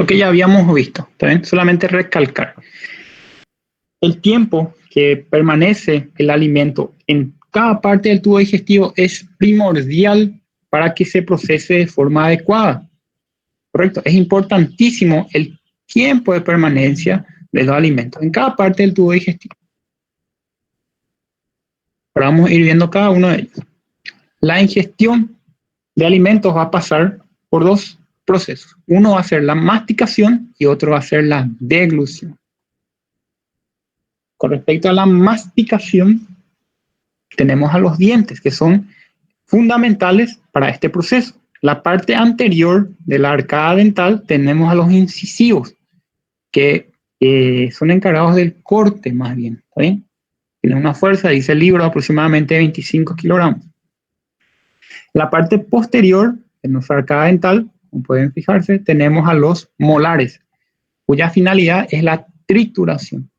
lo que ya habíamos visto, ¿está bien? Solamente recalcar. El tiempo que permanece el alimento en cada parte del tubo digestivo es primordial para que se procese de forma adecuada. Correcto, es importantísimo el tiempo de permanencia de los alimentos en cada parte del tubo digestivo. Ahora vamos a ir viendo cada uno de ellos. La ingestión de alimentos va a pasar por dos procesos. Uno va a ser la masticación y otro va a ser la deglución. Con respecto a la masticación, tenemos a los dientes, que son fundamentales para este proceso. La parte anterior de la arcada dental tenemos a los incisivos, que son encargados del corte más bien, ¿está bien? Tienen una fuerza, dice el libro, aproximadamente 25 kilogramos. La parte posterior de nuestra arcada dental, como pueden fijarse, tenemos a los molares, cuya finalidad es la trituración,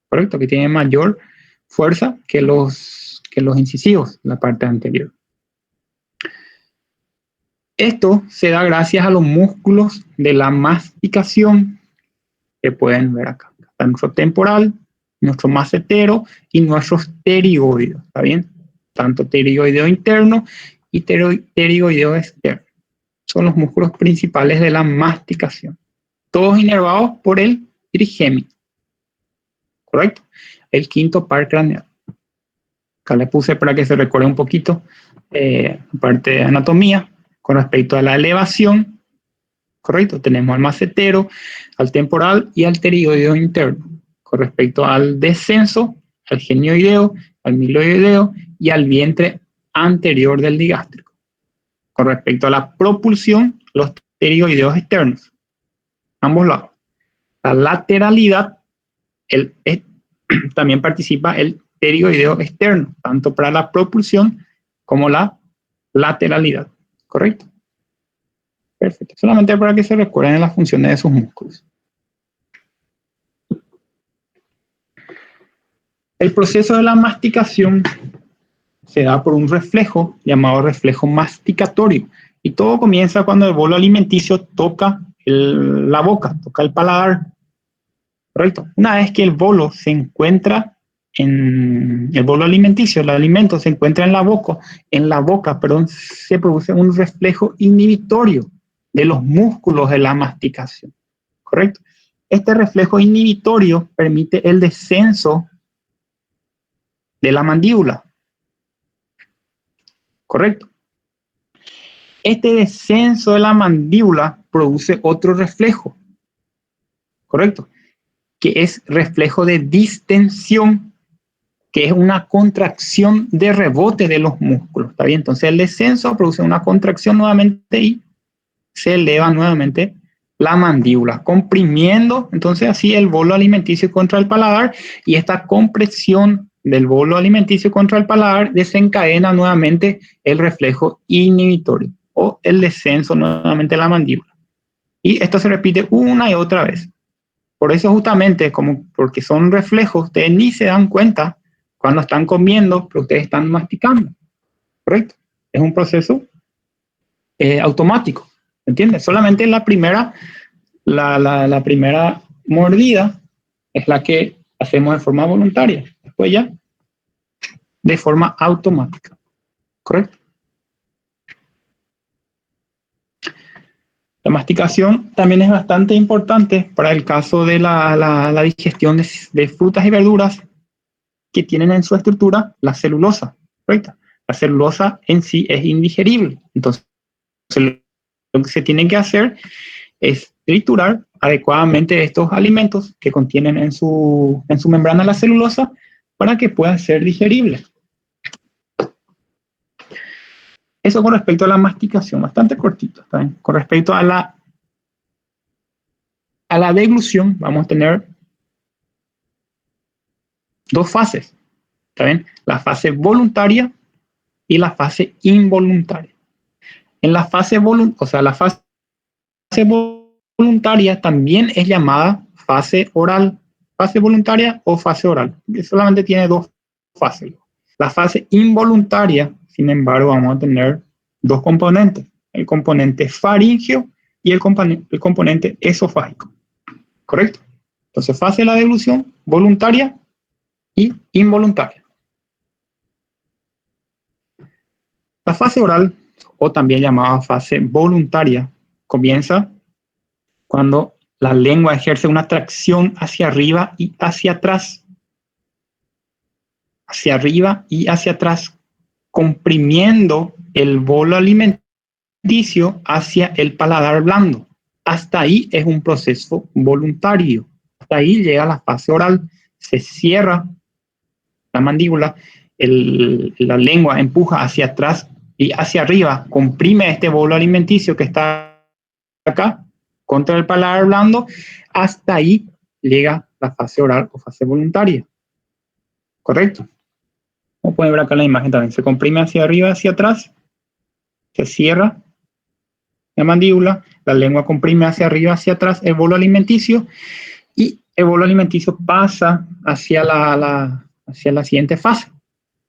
¿correcto? Que tienen mayor fuerza que los incisivos, la parte anterior. Esto se da gracias a los músculos de la masticación que pueden ver acá. Está nuestro temporal, nuestro macetero y nuestros pterigoideos, ¿está bien? Tanto pterigoideo interno y pterigoideo externo. Son los músculos principales de la masticación. Todos inervados por el trigémino. ¿Correcto? El quinto par craneal. Acá le puse para que se recuerde un poquito parte de anatomía con respecto a la elevación. Correcto, tenemos al macetero, al temporal y al pterigoideo interno. Con respecto al descenso, al genioideo, al miloideo y al vientre anterior del digástrico. Con respecto a la propulsión, los pterigoideos externos, ambos lados. La lateralidad, también participa el pterigoideo externo, tanto para la propulsión como la lateralidad. ¿Correcto? Perfecto. Solamente para que se recuerden las funciones de sus músculos. El proceso de la masticación se da por un reflejo llamado reflejo masticatorio. Y todo comienza cuando el bolo alimenticio toca la boca, toca el paladar. ¿Correcto? Una vez que el bolo se encuentra en el bolo alimenticio, el alimento se encuentra en la boca, se produce un reflejo inhibitorio de los músculos de la masticación. ¿Correcto? Este reflejo inhibitorio permite el descenso de la mandíbula. ¿Correcto? Este descenso de la mandíbula produce otro reflejo. ¿Correcto? Que es reflejo de distensión, que es una contracción de rebote de los músculos. ¿Está bien? Entonces el descenso produce una contracción nuevamente y se eleva nuevamente la mandíbula, comprimiendo entonces así el bolo alimenticio contra el paladar, y esta compresión del bolo alimenticio contra el paladar desencadena nuevamente el reflejo inhibitorio o el descenso nuevamente de la mandíbula. Y esto se repite una y otra vez. Por eso justamente, porque son reflejos, ustedes ni se dan cuenta cuando están comiendo, pero ustedes están masticando. ¿Correcto? Es un proceso automático. ¿Entiendes? Solamente la primera mordida es la que hacemos de forma voluntaria. Después ya, de forma automática. ¿Correcto? La masticación también es bastante importante para el caso de la digestión de frutas y verduras que tienen en su estructura la celulosa. ¿Correcto? La celulosa en sí es indigerible. Entonces, lo que se tiene que hacer es triturar adecuadamente estos alimentos que contienen en su membrana la celulosa para que puedan ser digeribles. Eso con respecto a la masticación, bastante cortito. ¿Está bien? Con respecto a la deglución, vamos a tener dos fases. ¿Está bien? La fase voluntaria y la fase involuntaria. En la fase voluntaria también es llamada fase oral, fase voluntaria o fase oral, que solamente tiene dos fases. La fase involuntaria, sin embargo, vamos a tener dos componentes, el componente faríngeo y el componente esofágico. ¿Correcto? Entonces, fase de la deglución voluntaria y involuntaria. La fase oral, o también llamada fase voluntaria, comienza cuando la lengua ejerce una tracción hacia arriba y hacia atrás. Hacia arriba y hacia atrás, comprimiendo el bolo alimenticio hacia el paladar blando. Hasta ahí es un proceso voluntario. Hasta ahí llega la fase oral. Se cierra la mandíbula, la lengua empuja hacia atrás y hacia arriba, comprime este bolo alimenticio que está acá contra el paladar blando. Hasta ahí llega la fase oral o fase voluntaria. ¿Correcto? Como pueden ver acá en la imagen también, se comprime hacia arriba, hacia atrás, se cierra la mandíbula, la lengua comprime hacia arriba, hacia atrás el bolo alimenticio y el bolo alimenticio pasa hacia la siguiente fase.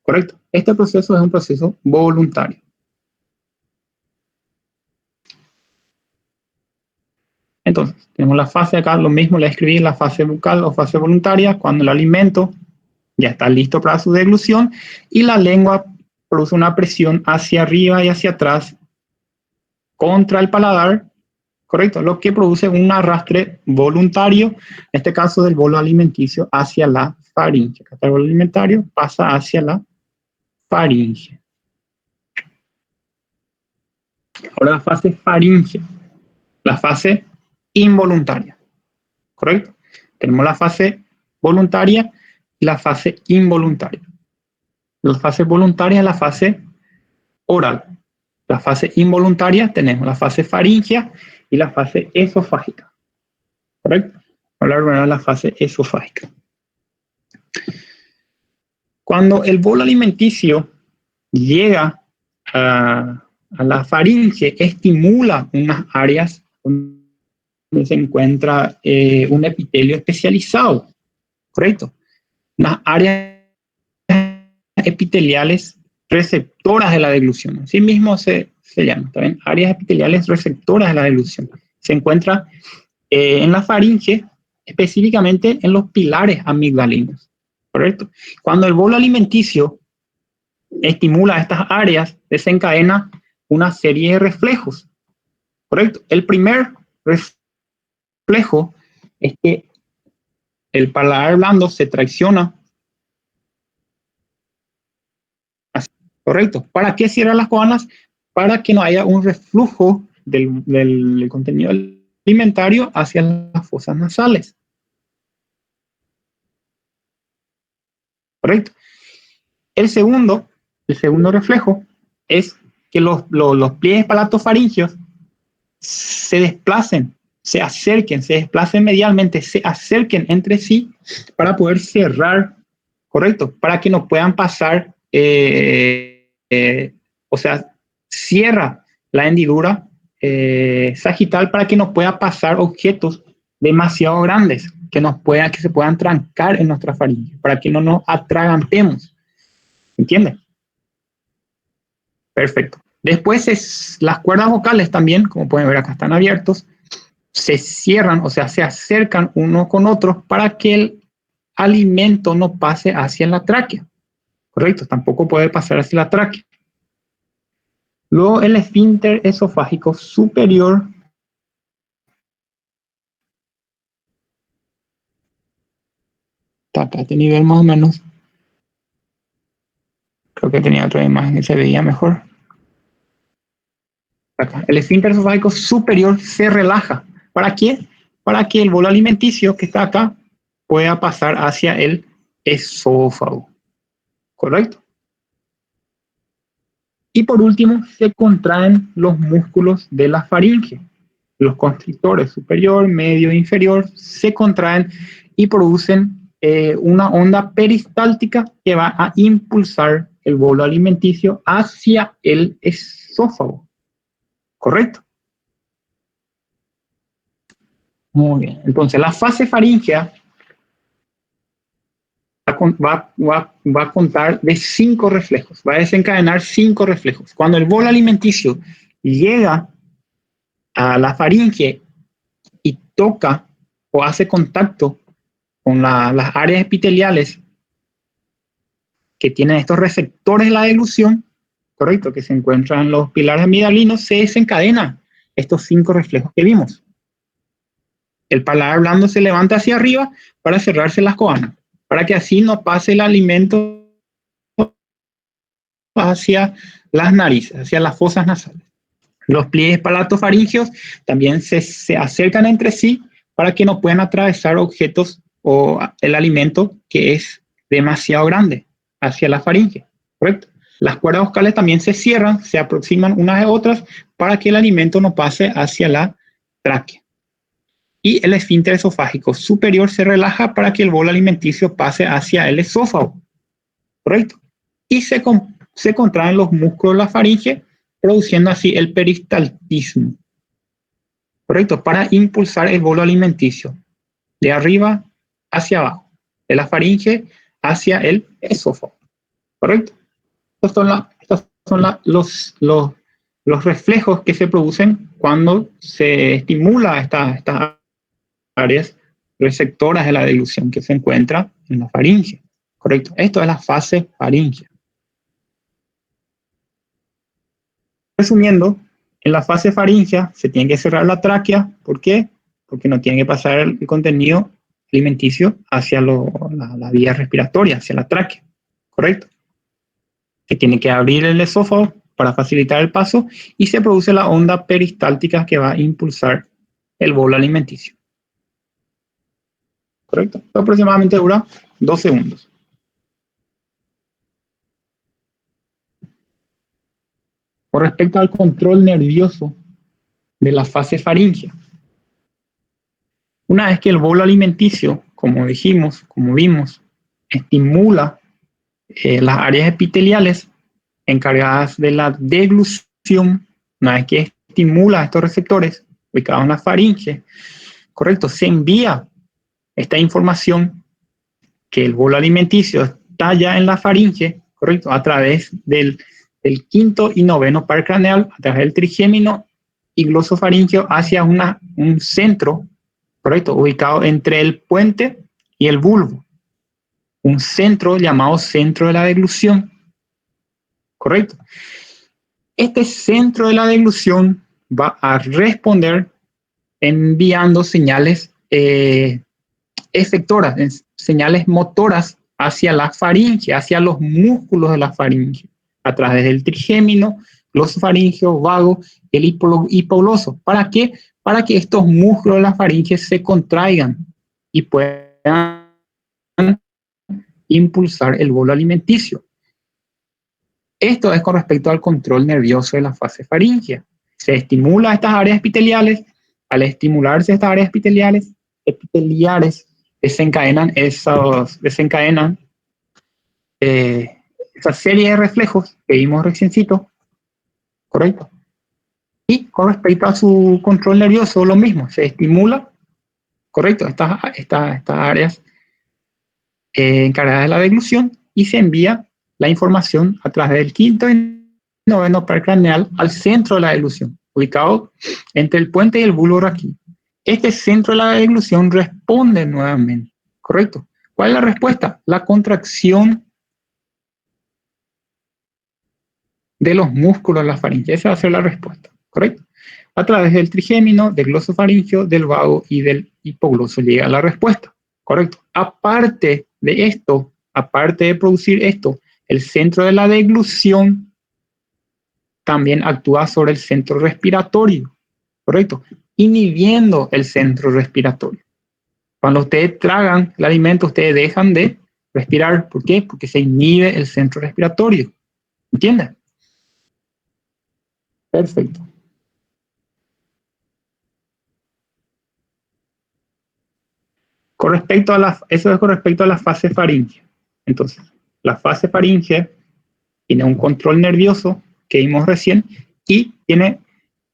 ¿Correcto? Este proceso es un proceso voluntario. Entonces, tenemos la fase acá, lo mismo le escribí, la fase bucal o fase voluntaria, cuando el alimento ya está listo para su deglución y la lengua produce una presión hacia arriba y hacia atrás contra el paladar, ¿correcto? Lo que produce un arrastre voluntario, en este caso del bolo alimenticio, hacia la faringe. El bolo alimentario pasa hacia la faringe. Ahora la fase faringe, la fase involuntaria, ¿correcto? Tenemos la fase voluntaria y la fase involuntaria. La fase voluntaria es la fase oral. La fase involuntaria tenemos la fase faríngea y la fase esofágica. ¿Correcto? Vamos a hablar de la fase esofágica. Cuando el bolo alimenticio llega a la faringe, estimula unas áreas donde se encuentra un epitelio especializado. ¿Correcto? Unas áreas epiteliales receptoras de la deglución. Así mismo se llama, ¿también? Áreas epiteliales receptoras de la deglución. Se encuentra en la faringe, específicamente en los pilares amigdalinos. ¿Correcto? Cuando el bolo alimenticio estimula estas áreas, desencadena una serie de reflejos. ¿Correcto? El primer reflejo es que el paladar blando se tracciona. ¿Correcto? ¿Para qué cierran las coanas? Para que no haya un reflujo del contenido alimentario hacia las fosas nasales. ¿Correcto? El segundo reflejo es que los pliegues palatofarincios se desplacen, se desplacen medialmente, se acerquen entre sí para poder cerrar, ¿correcto? Para que no puedan pasar, o sea, cierra la hendidura sagital para que no pueda pasar objetos demasiado grandes que se puedan trancar en nuestra faringe, para que no nos atragantemos. ¿Entiendes? Perfecto. Después las cuerdas vocales también, como pueden ver acá están abiertos, se cierran, o sea, se acercan uno con otro para que el alimento no pase hacia la tráquea. Correcto, tampoco puede pasar hacia la tráquea. Luego el esfínter esofágico superior está acá, este nivel más o menos. Creo que tenía otra imagen que se veía mejor. Acá. El esfínter esofágico superior se relaja. ¿Para qué? Para que el bolo alimenticio que está acá pueda pasar hacia el esófago. ¿Correcto? Y por último, se contraen los músculos de la faringe. Los constrictores superior, medio e inferior se contraen y producen una onda peristáltica que va a impulsar el bolo alimenticio hacia el esófago. ¿Correcto? Muy bien. Entonces, la fase faríngea va a contar de 5 reflejos. Va a desencadenar 5 reflejos. Cuando el bolo alimenticio llega a la faringe y toca o hace contacto con las áreas epiteliales que tienen estos receptores de la deglución, correcto, que se encuentran en los pilares amigdalinos, se desencadenan estos 5 reflejos que vimos. El paladar blando se levanta hacia arriba para cerrarse las coanas, para que así no pase el alimento hacia las narices, hacia las fosas nasales. Los pliegues palatofaringeos también se acercan entre sí para que no puedan atravesar objetos o el alimento que es demasiado grande hacia la faringe, ¿correcto? Las cuerdas vocales también se cierran, se aproximan unas de otras para que el alimento no pase hacia la tráquea. Y el esfínter esofágico superior se relaja para que el bolo alimenticio pase hacia el esófago, ¿correcto? Y se contraen los músculos de la faringe, produciendo así el peristaltismo, ¿correcto? Para impulsar el bolo alimenticio de arriba hacia abajo, de la faringe hacia el esófago, ¿correcto? Estos son los reflejos que se producen cuando se estimula estas áreas receptoras de la deglución que se encuentra en la faringe, ¿correcto? Esto es la fase faríngea. Resumiendo, en la fase faríngea se tiene que cerrar la tráquea. ¿Por qué? Porque no tiene que pasar el contenido alimenticio hacia la vía respiratoria, hacia la tráquea, ¿correcto? Se tiene que abrir el esófago para facilitar el paso y se produce la onda peristáltica que va a impulsar el bolo alimenticio, ¿correcto? Esto aproximadamente dura 2 segundos. Con respecto al control nervioso de la fase faríngea, una vez que el bolo alimenticio, como dijimos, como vimos, estimula las áreas epiteliales encargadas de la deglución, una vez que estimula estos receptores ubicados en la faringe, correcto, se envía esta información que el bolo alimenticio está ya en la faringe, correcto, a través del quinto y noveno par craneal, a través del trigémino y glosofaringeo hacia un centro, correcto, ubicado entre el puente y el bulbo, un centro llamado centro de la deglución, correcto. Este centro de la deglución va a responder enviando señales efectoras, señales motoras hacia la faringe, hacia los músculos de la faringe, a través del trigémino, glosofaringeo, vago, el hipogloso. ¿Para qué? Para que estos músculos de la faringe se contraigan y puedan impulsar el bolo alimenticio. Esto es con respecto al control nervioso de la fase faríngea. Se estimula estas áreas epiteliales. Al estimularse estas áreas epiteliales desencadenan esa serie de reflejos que vimos reciencito, ¿correcto? Y con respecto a su control nervioso, lo mismo, se estimula, ¿correcto? Estas áreas encargadas de la deglución y se envía la información a través del quinto y noveno par craneal al centro de la deglución, ubicado entre el puente y el bulbo raquídeo. Este centro de la deglución responde nuevamente, ¿correcto? ¿Cuál es la respuesta? La contracción de los músculos de la faringe. Esa va a ser la respuesta, ¿correcto? A través del trigémino, del glosofaringeo, del vago y del hipogloso llega la respuesta, ¿correcto? Aparte de esto, aparte de producir esto, el centro de la deglución también actúa sobre el centro respiratorio, ¿correcto? Inhibiendo el centro respiratorio. Cuando ustedes tragan el alimento, ustedes dejan de respirar. ¿Por qué? Porque se inhibe el centro respiratorio. ¿Entienden? Perfecto. Eso es con respecto a la fase faríngea. Entonces, la fase faríngea tiene un control nervioso que vimos recién y tiene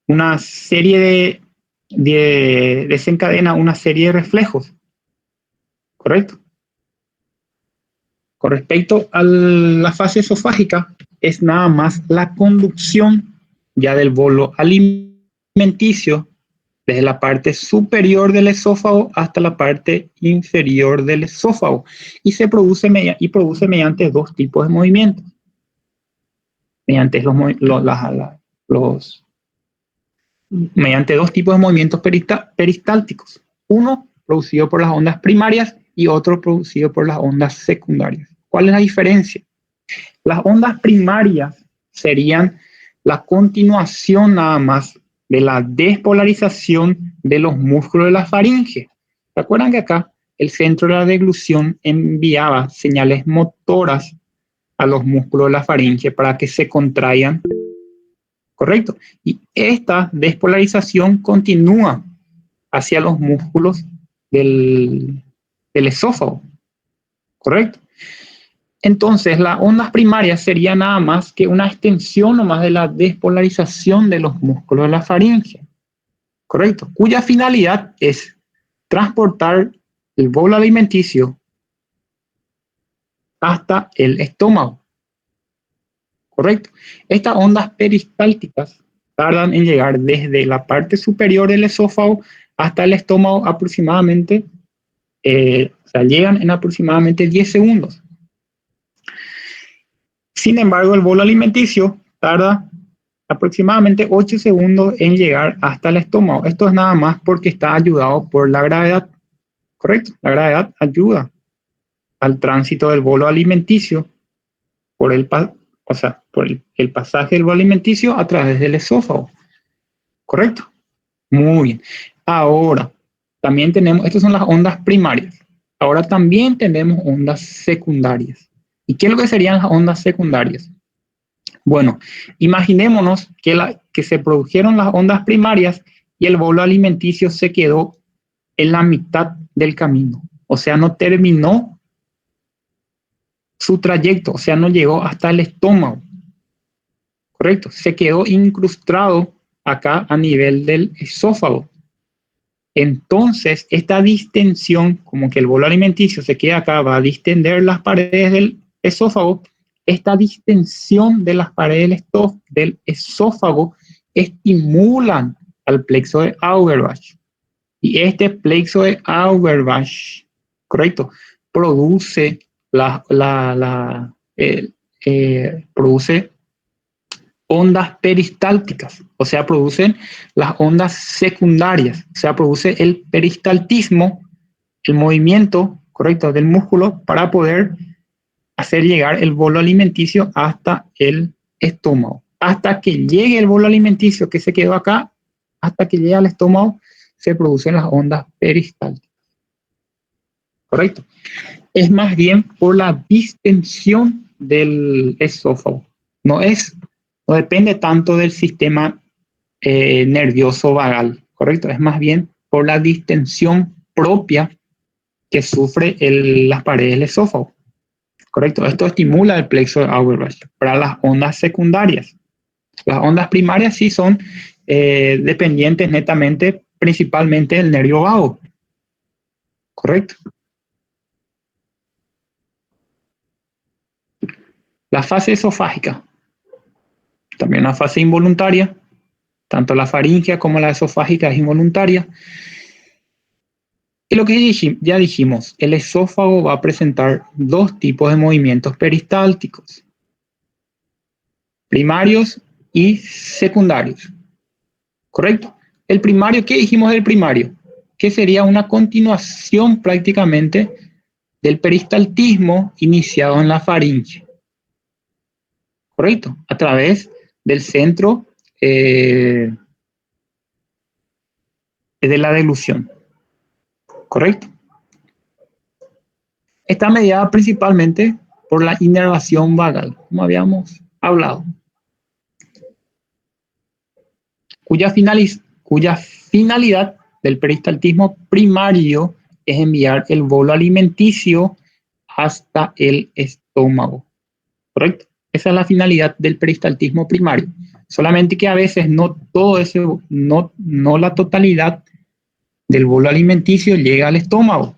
una serie desencadena una serie de reflejos, ¿correcto? Con respecto a la fase esofágica, es nada más la conducción ya del bolo alimenticio alimenticio desde la parte superior del esófago hasta la parte inferior del esófago y produce mediante dos tipos de movimientos. Mediante mediante dos tipos de movimientos peristálticos. Uno producido por las ondas primarias y otro producido por las ondas secundarias. ¿Cuál es la diferencia? Las ondas primarias serían la continuación nada más de la despolarización de los músculos de la faringe. ¿Se acuerdan que acá el centro de la deglución enviaba señales motoras a los músculos de la faringe para que se contraigan? ¿Correcto? Y esta despolarización continúa hacia los músculos del esófago. ¿Correcto? Entonces, las ondas primarias serían nada más que una extensión nomás de la despolarización de los músculos de la faringe. ¿Correcto? Cuya finalidad es transportar el bolo alimenticio hasta el estómago. ¿Correcto? Estas ondas peristálticas tardan en llegar desde la parte superior del esófago hasta el estómago aproximadamente, llegan en aproximadamente 10 segundos. Sin embargo, el bolo alimenticio tarda aproximadamente 8 segundos en llegar hasta el estómago. Esto es nada más porque está ayudado por la gravedad. ¿Correcto? La gravedad ayuda al tránsito del bolo alimenticio por el pasaje del bolo alimenticio a través del esófago. ¿Correcto? Muy bien. Ahora, también tenemos, estas son las ondas primarias. Ahora también tenemos ondas secundarias. ¿Y qué es lo que serían las ondas secundarias? Bueno, imaginémonos que se produjeron las ondas primarias y el bolo alimenticio se quedó en la mitad del camino. O sea, no terminó su trayecto, o sea, no llegó hasta el estómago. ¿Correcto? Se quedó incrustado acá a nivel del esófago. Entonces, esta distensión, como que el bolo alimenticio se queda acá, va a distender las paredes del esófago. Esta distensión de las paredes del esófago estimulan al plexo de Auerbach. Y este plexo de Auerbach, correcto, produce produce ondas peristálticas, o sea, producen las ondas secundarias, o sea, produce el peristaltismo, el movimiento, correcto, del músculo para poder hacer llegar el bolo alimenticio hasta el estómago. Hasta que llegue el bolo alimenticio que se quedó acá, hasta que llegue al estómago, se producen las ondas peristálticas. ¿Correcto? Es más bien por la distensión del esófago. No depende tanto del sistema nervioso vagal, ¿correcto? Es más bien por la distensión propia que sufre las paredes del esófago. ¿Correcto? Esto estimula el plexo de Auerbach para las ondas secundarias. Las ondas primarias sí son dependientes netamente, principalmente del nervio vago. ¿Correcto? La fase esofágica, también una fase involuntaria, tanto la faríngea como la esofágica es involuntaria. Y lo que ya dijimos, el esófago va a presentar dos tipos de movimientos peristálticos, primarios y secundarios. ¿Correcto? El primario, ¿qué dijimos del primario? Que sería una continuación prácticamente del peristaltismo iniciado en la faringe. ¿Correcto? A través del centro de la deglución. ¿Correcto? Está mediada principalmente por la inervación vagal, como habíamos hablado, cuya finalidad del peristaltismo primario es enviar el bolo alimenticio hasta el estómago. ¿Correcto? Esa es la finalidad del peristaltismo primario. Solamente que a veces no la totalidad del bolo alimenticio llega al estómago.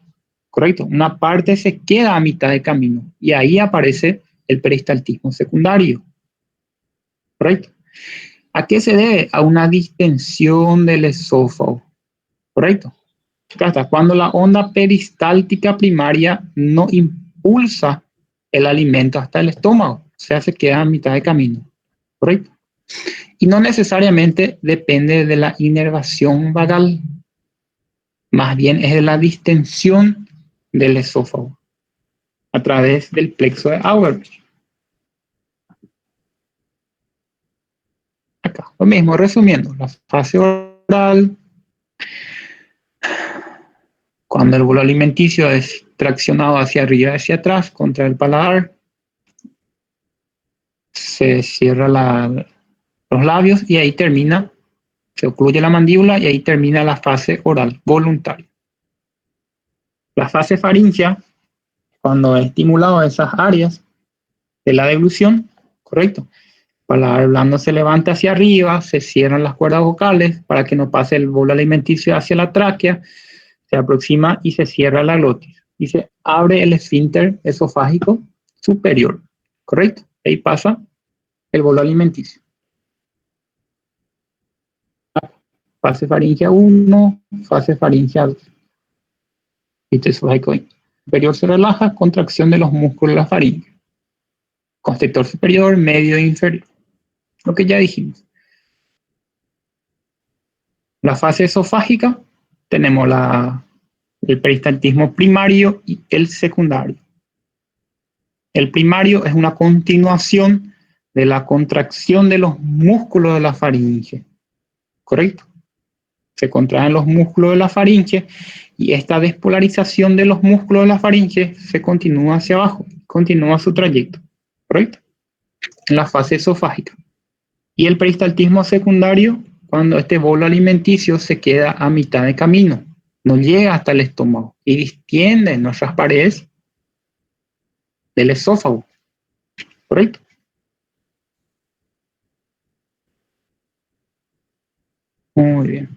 ¿Correcto? Una parte se queda a mitad de camino y ahí aparece el peristaltismo secundario. ¿Correcto? ¿A qué se debe? A una distensión del esófago, ¿correcto? Hasta cuando la onda peristáltica primaria no impulsa el alimento hasta el estómago, o sea, se queda a mitad de camino, ¿correcto? Y no necesariamente depende de la inervación vagal, más bien es de la distensión del esófago a través del plexo de Auerbach. Acá, lo mismo, resumiendo, la fase oral, cuando el bolo alimenticio es traccionado hacia arriba y hacia atrás contra el paladar, se cierra los labios y ahí termina, se ocluye la mandíbula y ahí termina la fase oral voluntaria. La fase faríngea, cuando he estimulado esas áreas de la deglución, correcto, el paladar blando se levanta hacia arriba, se cierran las cuerdas vocales para que no pase el bolo alimenticio hacia la tráquea, se aproxima y se cierra la glotis y se abre el esfínter esofágico superior, correcto, ahí pasa el bolo alimenticio. Fase faríngea 1, fase faríngea 2. Esfínter esofágico superior se relaja, contracción de los músculos de la faringe. Constrictor superior, medio e inferior. Lo que ya dijimos. La fase esofágica, tenemos el peristaltismo primario y el secundario. El primario es una continuación de la contracción de los músculos de la faringe, ¿correcto? Se contraen los músculos de la faringe y esta despolarización de los músculos de la faringe se continúa hacia abajo, continúa su trayecto, ¿correcto? En la fase esofágica. Y el peristaltismo secundario, cuando este bolo alimenticio se queda a mitad de camino, no llega hasta el estómago y distiende nuestras paredes del esófago, ¿correcto? Muy bien.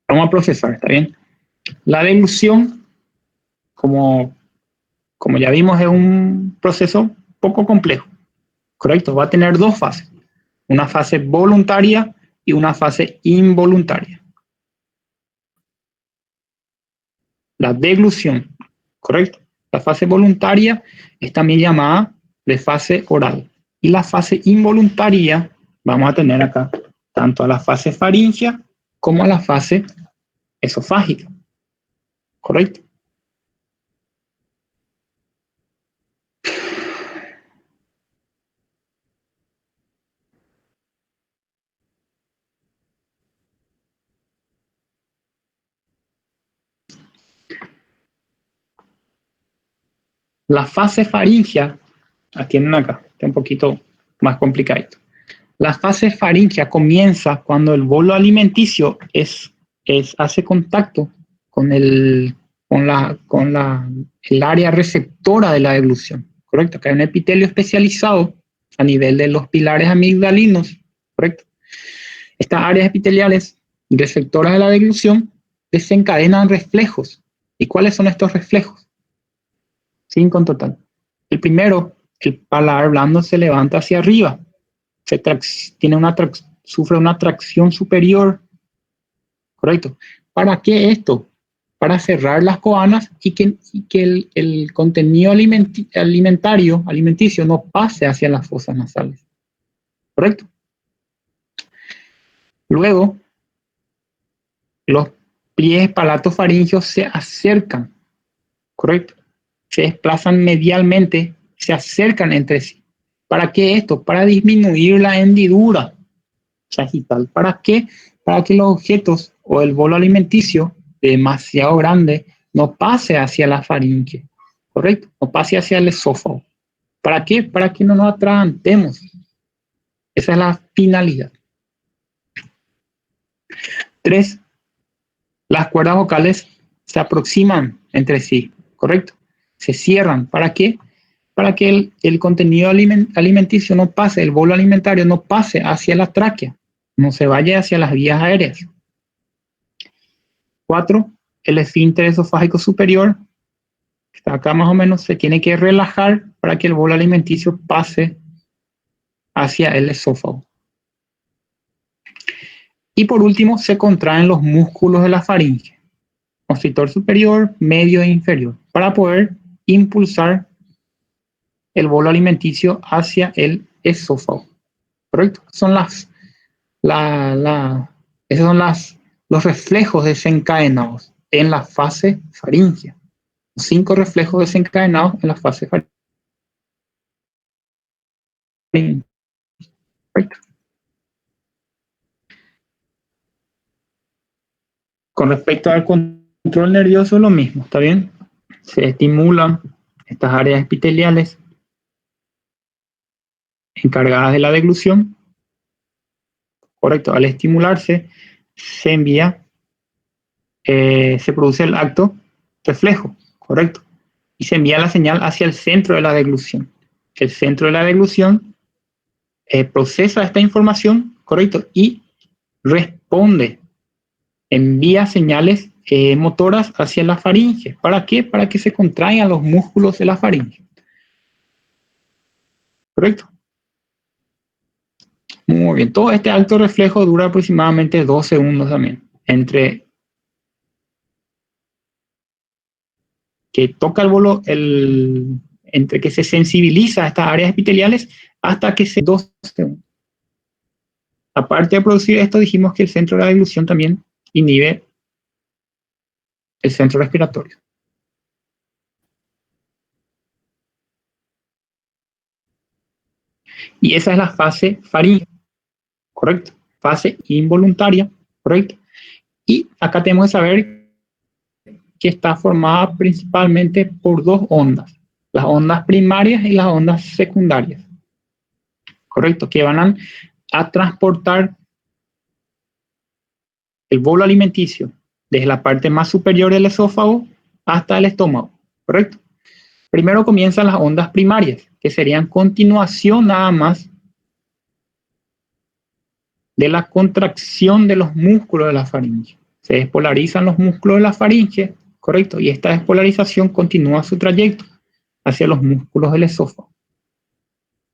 Vamos a procesar, ¿está bien? La deglución, como ya vimos, es un proceso poco complejo, ¿correcto? Va a tener dos fases, una fase voluntaria y una fase involuntaria. La deglución, ¿correcto? La fase voluntaria es también llamada de fase oral. Y la fase involuntaria, vamos a tener acá tanto a la fase faríngea como a la fase esofágica, ¿correcto? La fase faríngea, la tienen acá, está un poquito más complicado. La fase faríngea comienza cuando el bolo alimenticio hace contacto con el área receptora de la deglución, ¿correcto? Que hay un epitelio especializado a nivel de los pilares amigdalinos, ¿correcto? Estas áreas epiteliales receptoras de la deglución desencadenan reflejos. ¿Y cuáles son estos reflejos? 5 en total. El primero, el paladar blando se levanta hacia arriba, sufre una tracción superior, ¿correcto? ¿Para qué esto? Para cerrar las coanas y que el contenido alimenticio no pase hacia las fosas nasales, ¿correcto? Luego, los pliegues palatofaríngeos se acercan, ¿correcto? Se desplazan medialmente, se acercan entre sí. ¿Para qué esto? Para disminuir la hendidura sagital. ¿Para qué? Para que los objetos o el bolo alimenticio demasiado grande no pase hacia la faringe, ¿correcto? No pase hacia el esófago. ¿Para qué? Para que no nos atragantemos. Esa es la finalidad. 3. Las cuerdas vocales se aproximan entre sí, ¿correcto? Se cierran. ¿Para qué? Para que el contenido alimenticio no pase, el bolo alimentario no pase hacia la tráquea, no se vaya hacia las vías aéreas. 4. El esfínter esofágico superior Acá más o menos se tiene que relajar para que el bolo alimenticio pase hacia el esófago. Y por último, se contraen los músculos de la faringe, constrictor superior, medio e inferior, para poder impulsar el bolo alimenticio hacia el esófago. ¿Correcto? Esos son los reflejos desencadenados en la fase faríngea. 5 reflejos desencadenados en la fase faríngea. Correcto. Con respecto al control nervioso, lo mismo, ¿está bien? Se estimulan estas áreas epiteliales encargadas de la deglución. Correcto, al estimularse se envía, se produce el acto reflejo, correcto, y se envía la señal hacia el centro de la deglución. El centro de la deglución procesa esta información, correcto, y responde, envía señales motoras hacia la faringe. ¿Para qué? Para que se contraigan los músculos de la faringe. ¿Correcto? Muy bien. Todo este acto reflejo dura aproximadamente 2 segundos también. Entre que toca el bolo, entre que se sensibiliza a estas áreas epiteliales hasta que se 2 segundos. Aparte de producir esto, dijimos que el centro de la deglución también inhibe el centro respiratorio. Y esa es la fase faríngea, ¿correcto? Fase involuntaria, ¿correcto? Y acá tenemos que saber que está formada principalmente por 2 ondas, las ondas primarias y las ondas secundarias, ¿correcto? Que van a transportar el bolo alimenticio desde la parte más superior del esófago hasta el estómago, ¿correcto? Primero comienzan las ondas primarias, que serían continuación nada más de la contracción de los músculos de la faringe. Se despolarizan los músculos de la faringe, ¿correcto? Y esta despolarización continúa su trayecto hacia los músculos del esófago,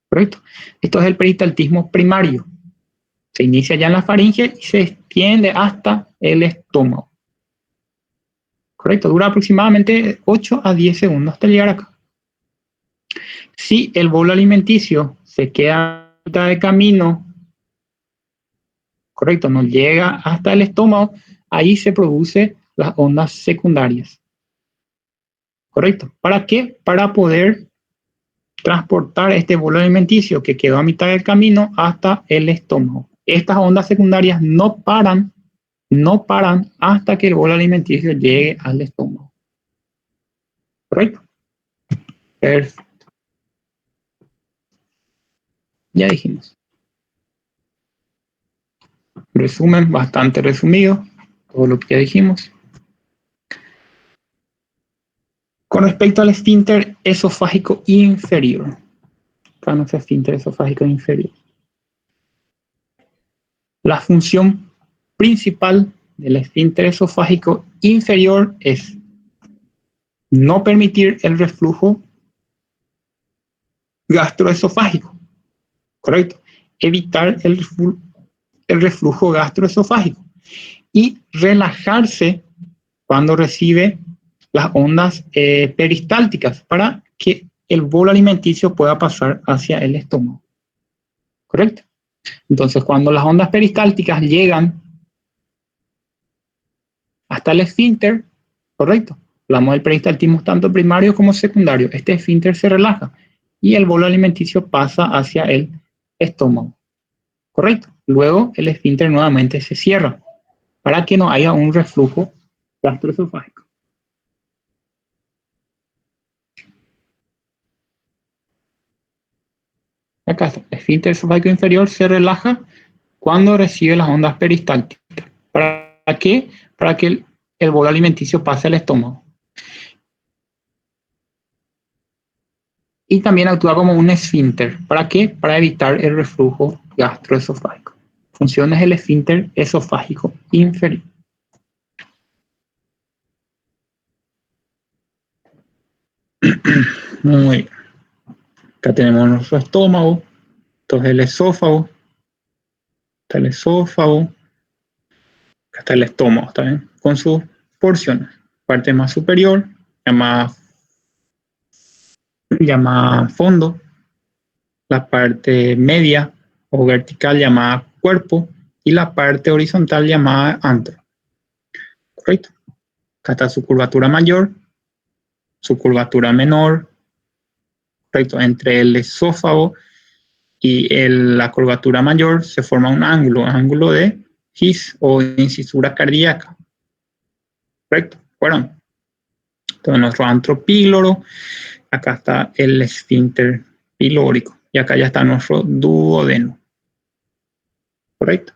¿correcto? Esto es el peristaltismo primario. Se inicia ya en la faringe y se extiende hasta el estómago. ¿Correcto? Dura aproximadamente 8 a 10 segundos hasta llegar acá. Si el bolo alimenticio se queda a mitad de camino, correcto, no llega hasta el estómago, ahí se producen las ondas secundarias. ¿Correcto? ¿Para qué? Para poder transportar este bolo alimenticio que quedó a mitad del camino hasta el estómago. Estas ondas secundarias no paran hasta que el bolo alimenticio llegue al estómago. ¿Correcto? Perfecto. Ya dijimos. Resumen bastante resumido, todo lo que ya dijimos. Con respecto al esfínter esofágico inferior. Acá no es esfínter esofágico inferior. La función principal del esfínter esofágico inferior es no permitir el reflujo gastroesofágico, ¿correcto? Evitar el reflujo gastroesofágico y relajarse cuando recibe las ondas peristálticas para que el bolo alimenticio pueda pasar hacia el estómago, ¿correcto? Entonces, cuando las ondas peristálticas llegan hasta el esfínter, ¿correcto? Hablamos del peristaltismo tanto primario como secundario. Este esfínter se relaja y el bolo alimenticio pasa hacia el estómago, ¿correcto? Luego el esfínter nuevamente se cierra para que no haya un reflujo gastroesofágico. Acá está, el esfínter esofágico inferior se relaja cuando recibe las ondas peristálticas. ¿Para qué? Para que el bolo alimenticio pase al estómago. Y también actúa como un esfínter. ¿Para qué? Para evitar el reflujo gastroesofágico. Funciones del esfínter esofágico inferior. Muy bien. Acá tenemos nuestro estómago. Entonces el esófago. Está el esófago. Acá está el estómago también, con sus porciones. Parte más superior, llamada fondo. La parte media o vertical llamada cuerpo. Y la parte horizontal llamada antro. ¿Correcto? Acá está su curvatura mayor, su curvatura menor. ¿Correcto? Entre el esófago y la curvatura mayor se forma un ángulo de His o incisura cardíaca. ¿Correcto? Bueno, entonces nuestro antro píloro, acá está el esfínter pilórico y acá ya está nuestro duodeno. ¿Correcto?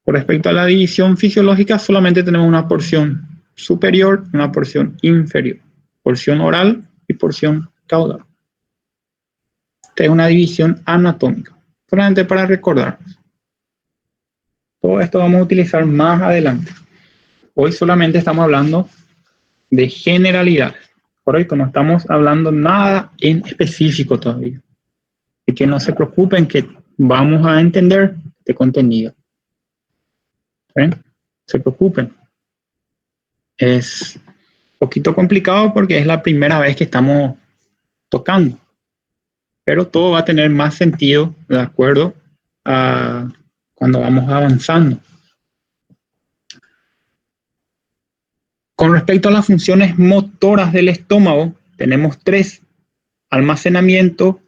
Con respecto a la división fisiológica, solamente tenemos una porción superior y una porción inferior. Porción oral y porción caudal. Esta es una división anatómica. Solamente para recordarnos. Todo esto vamos a utilizar más adelante. Hoy solamente estamos hablando de generalidades. Correcto, no estamos hablando nada en específico todavía. Y que no se preocupen que vamos a entender este contenido. ¿Ven? Se preocupen. Es un poquito complicado porque es la primera vez que estamos tocando. Pero todo va a tener más sentido de acuerdo a cuando vamos avanzando. Con respecto a las funciones motoras del estómago, tenemos 3: almacenamiento,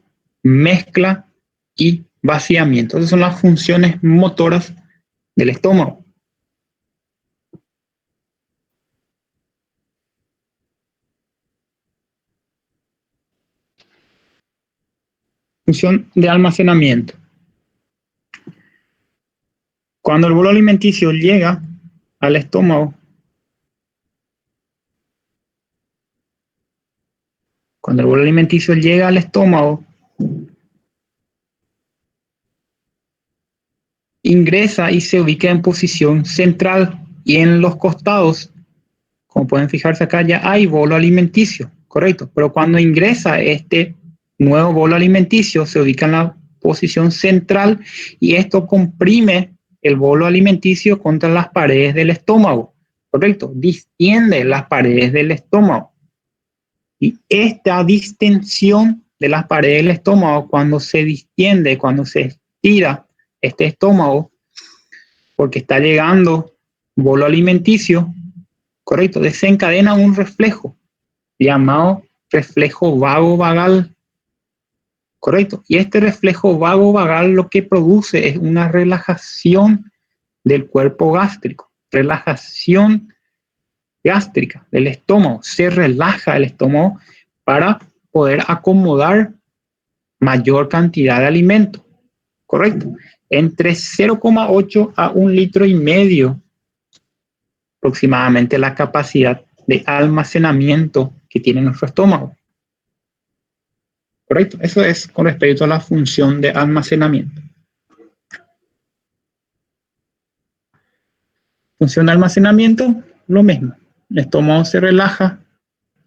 mezcla y vaciamiento. Esas son las funciones motoras del estómago. Función de almacenamiento. Cuando el bolo alimenticio llega al estómago, ingresa y se ubica en posición central y en los costados, como pueden fijarse acá, ya hay bolo alimenticio, correcto, pero cuando ingresa este nuevo bolo alimenticio se ubica en la posición central y esto comprime el bolo alimenticio contra las paredes del estómago, correcto, distiende las paredes del estómago y esta distensión de las paredes del estómago, cuando se distiende, cuando se estira este estómago, porque está llegando bolo alimenticio, correcto, desencadena un reflejo llamado reflejo vago-vagal, correcto, y este reflejo vago-vagal lo que produce es una relajación del cuerpo gástrico, relajación gástrica del estómago, se relaja el estómago para poder acomodar mayor cantidad de alimento, correcto, entre 0,8 a 1,5 litros aproximadamente la capacidad de almacenamiento que tiene nuestro estómago. ¿Correcto? Eso es con respecto a la función de almacenamiento. Función de almacenamiento, lo mismo. El estómago se relaja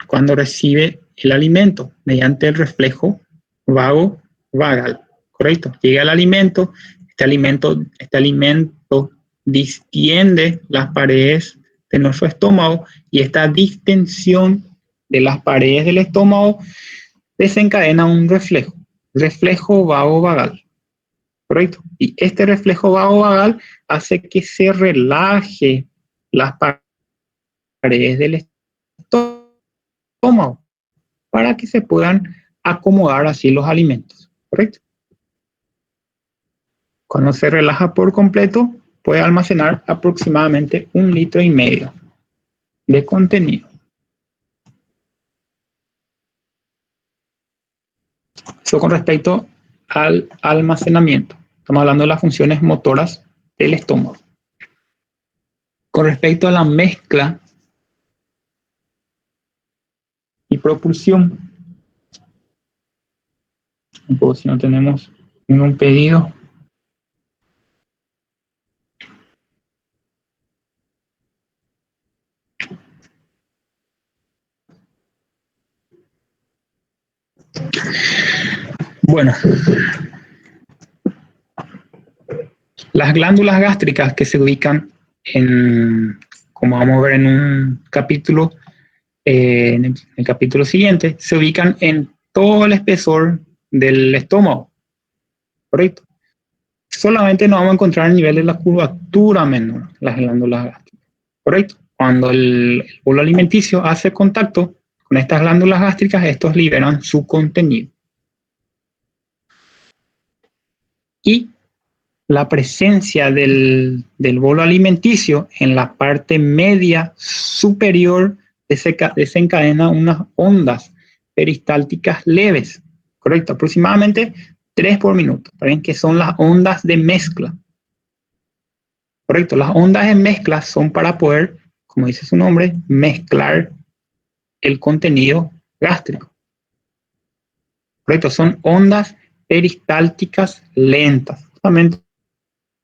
cuando recibe el alimento mediante el reflejo vago-vagal. ¿Correcto? Llega el alimento, este alimento distiende las paredes de nuestro estómago y esta distensión de las paredes del estómago desencadena un reflejo vago-vagal, ¿correcto? Y este reflejo vago-vagal hace que se relaje las paredes del estómago para que se puedan acomodar así los alimentos, ¿correcto? Cuando se relaja por completo, puede almacenar aproximadamente 1,5 litros de contenido. Eso con respecto al almacenamiento. Estamos hablando de las funciones motoras del estómago. Con respecto a la mezcla y propulsión, si no tenemos ningún pedido. Bueno, las glándulas gástricas que se ubican en, como vamos a ver en un capítulo, en el capítulo siguiente, se ubican en todo el espesor del estómago, ¿correcto? Solamente nos vamos a encontrar a nivel de la curvatura menor, las glándulas gástricas, ¿correcto? Cuando el bolo alimenticio hace contacto con estas glándulas gástricas, estos liberan su contenido. Y la presencia del bolo alimenticio en la parte media superior desencadena unas ondas peristálticas leves, ¿correcto? Aproximadamente 3 por minuto, ¿saben? Que son las ondas de mezcla, ¿correcto? Las ondas de mezcla son para poder, como dice su nombre, mezclar el contenido gástrico, ¿correcto? Son ondas peristálticas lentas, justamente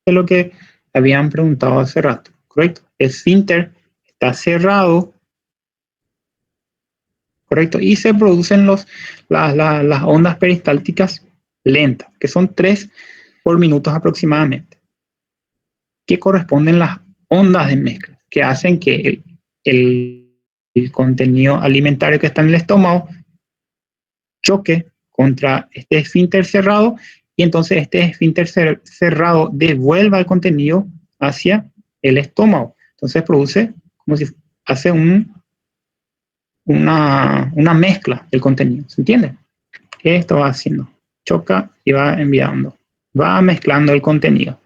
lo que habían preguntado hace rato, ¿correcto? El esfínter está cerrado, ¿correcto? Y se producen las ondas peristálticas lentas, que son 3 por minuto aproximadamente, que corresponden las ondas de mezcla, que hacen que el contenido alimentario que está en el estómago choque contra este esfínter cerrado y entonces este esfínter cerrado devuelva el contenido hacia el estómago. Entonces produce como si hace una mezcla del contenido, ¿se entiende? Esto va haciendo, choca y va enviando, va mezclando el contenido.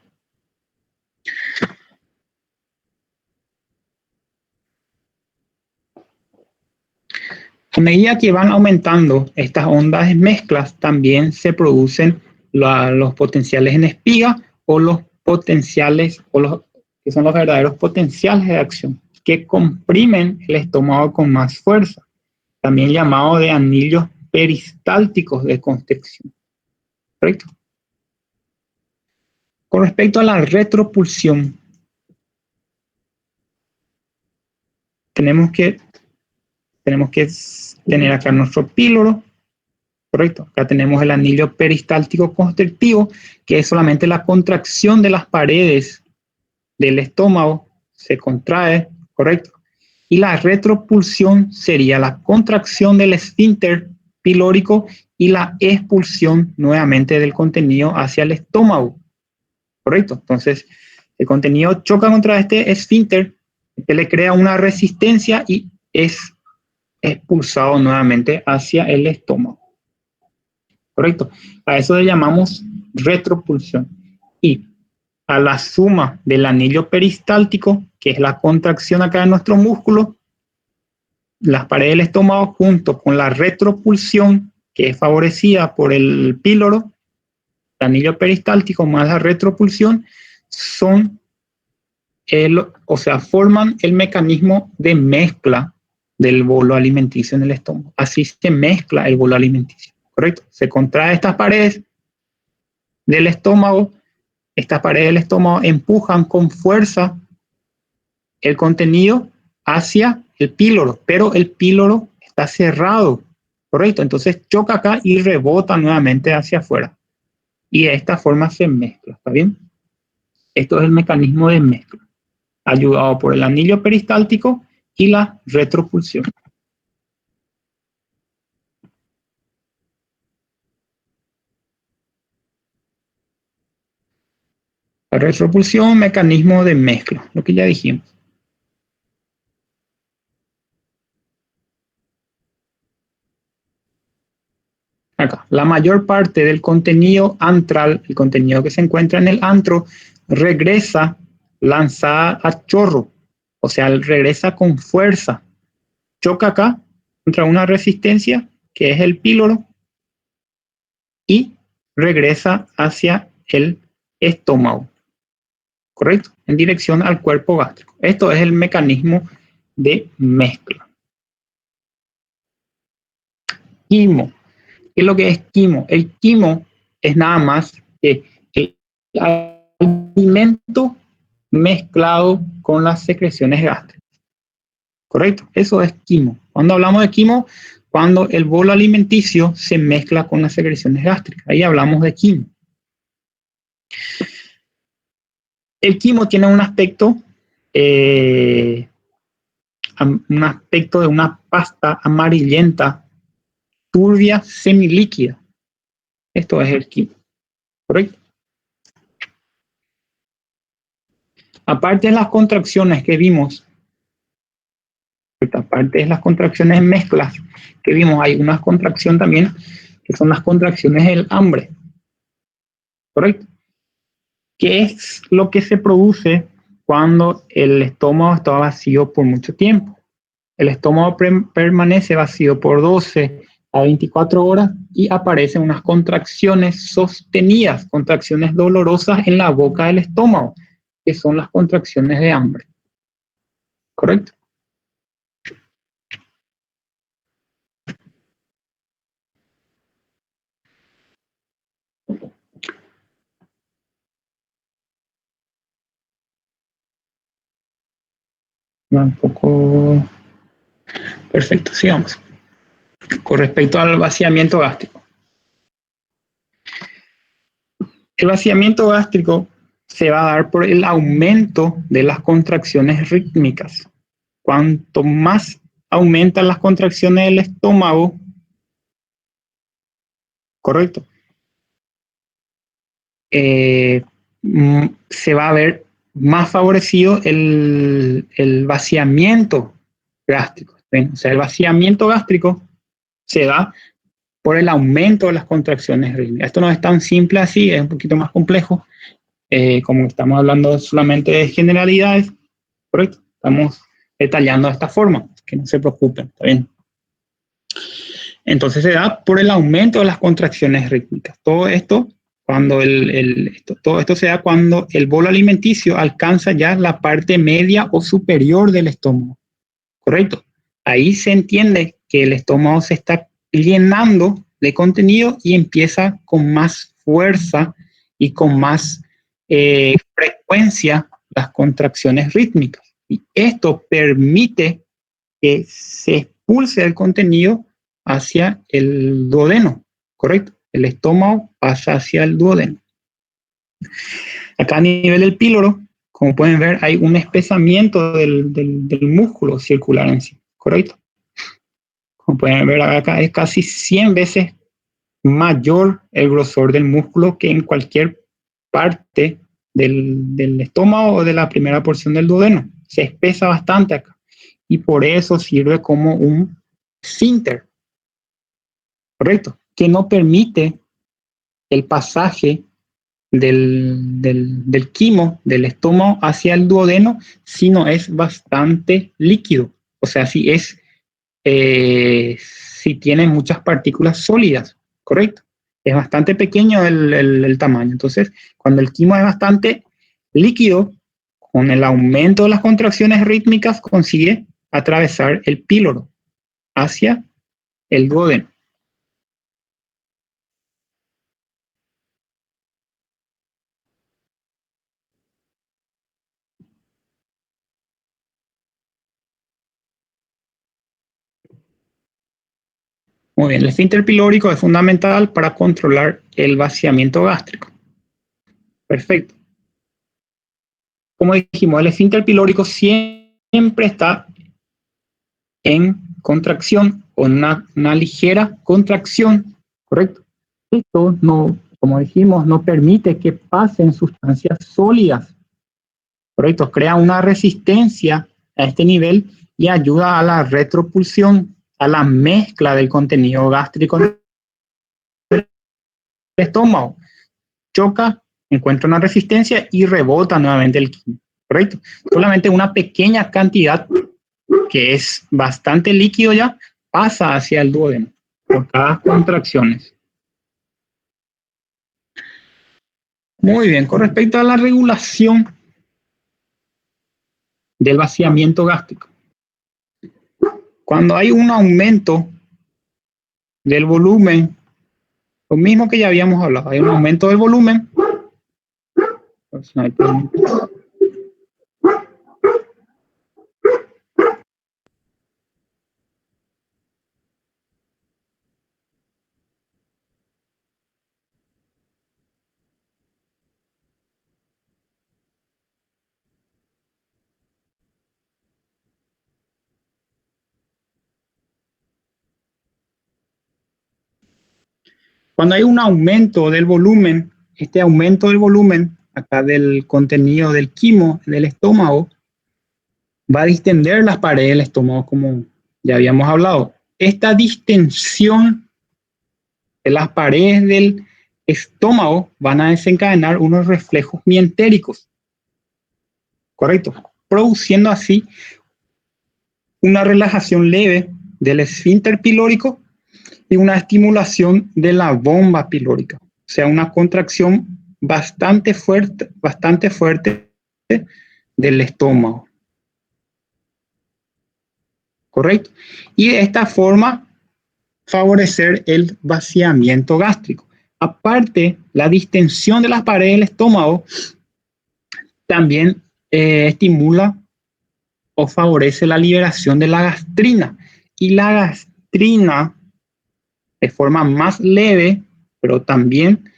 A medida que van aumentando estas ondas de mezclas, también se producen los potenciales en espiga o los potenciales, o los que son los verdaderos potenciales de acción, que comprimen el estómago con más fuerza, también llamado de anillos peristálticos de constricción. ¿Correcto? Con respecto a la retropulsión, tenemos que tener acá nuestro píloro, ¿correcto? Acá tenemos el anillo peristáltico constrictivo, que es solamente la contracción de las paredes del estómago, se contrae, ¿correcto? Y la retropulsión sería la contracción del esfínter pilórico y la expulsión nuevamente del contenido hacia el estómago, ¿correcto? Entonces, el contenido choca contra este esfínter, que le crea una resistencia y es expulsado nuevamente hacia el estómago, ¿correcto? A eso le llamamos retropulsión. Y a la suma del anillo peristáltico, que es la contracción acá de nuestro músculo, las paredes del estómago, junto con la retropulsión, que es favorecida por el píloro, el anillo peristáltico más la retropulsión, forman el mecanismo de mezcla del bolo alimenticio en el estómago. Así se mezcla el bolo alimenticio, ¿correcto? Se contrae estas paredes del estómago, estas paredes del estómago empujan con fuerza el contenido hacia el píloro, pero el píloro está cerrado, ¿correcto? Entonces choca acá y rebota nuevamente hacia afuera. Y de esta forma se mezcla, ¿está bien? Esto es el mecanismo de mezcla, ayudado por el anillo peristáltico y la retropulsión. La retropulsión, mecanismo de mezcla, lo que ya dijimos. Acá, la mayor parte del contenido antral, el contenido que se encuentra en el antro, regresa lanzada a chorro, o sea, regresa con fuerza, choca acá contra una resistencia que es el píloro y regresa hacia el estómago, ¿correcto? En dirección al cuerpo gástrico. Esto es el mecanismo de mezcla. Quimo. ¿Qué es lo que es quimo? El quimo es nada más que el alimento mezclado con las secreciones gástricas. ¿Correcto? Eso es quimo. Cuando hablamos de quimo, cuando el bolo alimenticio se mezcla con las secreciones gástricas. Ahí hablamos de quimo. El quimo tiene un aspecto de una pasta amarillenta, turbia, semilíquida. Esto es el quimo, ¿correcto? Aparte de las contracciones que vimos, aparte de las contracciones en mezclas que vimos, hay una contracción también que son las contracciones del hambre, ¿correcto? ¿Qué es lo que se produce cuando el estómago está vacío por mucho tiempo? El estómago permanece vacío por 12 a 24 horas y aparecen unas contracciones sostenidas, contracciones dolorosas en la boca del estómago, que son las contracciones de hambre. ¿Correcto? Un poco... Perfecto, sigamos. Con respecto al vaciamiento gástrico. El vaciamiento gástrico se va a dar por el aumento de las contracciones rítmicas. Cuanto más aumentan las contracciones del estómago, correcto, se va a ver más favorecido el vaciamiento gástrico. ¿Ven? O sea, el vaciamiento gástrico se da por el aumento de las contracciones rítmicas. Esto no es tan simple así, es un poquito más complejo. Como estamos hablando solamente de generalidades, correcto, estamos detallando de esta forma, que no se preocupen, ¿está bien? Entonces se da por el aumento de las contracciones rítmicas. Todo esto, todo esto se da cuando el bolo alimenticio alcanza ya la parte media o superior del estómago, ¿correcto? Ahí se entiende que el estómago se está llenando de contenido y empieza con más fuerza y con más frecuencia las contracciones rítmicas. Y esto permite que se expulse el contenido hacia el duodeno, ¿correcto? El estómago pasa hacia el duodeno. Acá a nivel del píloro, como pueden ver, hay un espesamiento del músculo circular en sí, ¿correcto? Como pueden ver acá, es casi 100 veces mayor el grosor del músculo que en cualquier parte del estómago o de la primera porción del duodeno. Se espesa bastante acá y por eso sirve como un esfínter, ¿correcto? Que no permite el pasaje del quimo del estómago hacia el duodeno, sino es bastante líquido. O sea, si tiene muchas partículas sólidas, ¿correcto? Es bastante pequeño el tamaño. Entonces, cuando el quimo es bastante líquido, con el aumento de las contracciones rítmicas consigue atravesar el píloro hacia el duodeno. Muy bien, el esfínter pilórico es fundamental para controlar el vaciamiento gástrico. Perfecto. Como dijimos, el esfínter pilórico siempre está en contracción o en una ligera contracción, ¿correcto? Esto no, como dijimos, no permite que pasen sustancias sólidas, ¿correcto? Crea una resistencia a este nivel y ayuda a la retropulsión, a la mezcla del contenido gástrico en el estómago. Choca, encuentra una resistencia y rebota nuevamente el quimo, ¿correcto? Solamente una pequeña cantidad, que es bastante líquido ya, pasa hacia el duodeno por cada contracciones. Muy bien, con respecto a la regulación del vaciamiento gástrico. Cuando hay un aumento del volumen, lo mismo que ya habíamos hablado, hay un aumento del volumen. Pues no hay preguntas. Cuando hay un aumento del volumen, este aumento del volumen, acá del contenido del quimo del estómago, va a distender las paredes del estómago, como ya habíamos hablado. Esta distensión de las paredes del estómago van a desencadenar unos reflejos mientéricos, ¿correcto? Produciendo así una relajación leve del esfínter pilórico y una estimulación de la bomba pilórica, o sea, una contracción bastante fuerte del estómago, ¿correcto? Y de esta forma favorecer el vaciamiento gástrico. Aparte, la distensión de las paredes del estómago también estimula o favorece la liberación de la gastrina. Y la gastrina, de forma más leve, pero también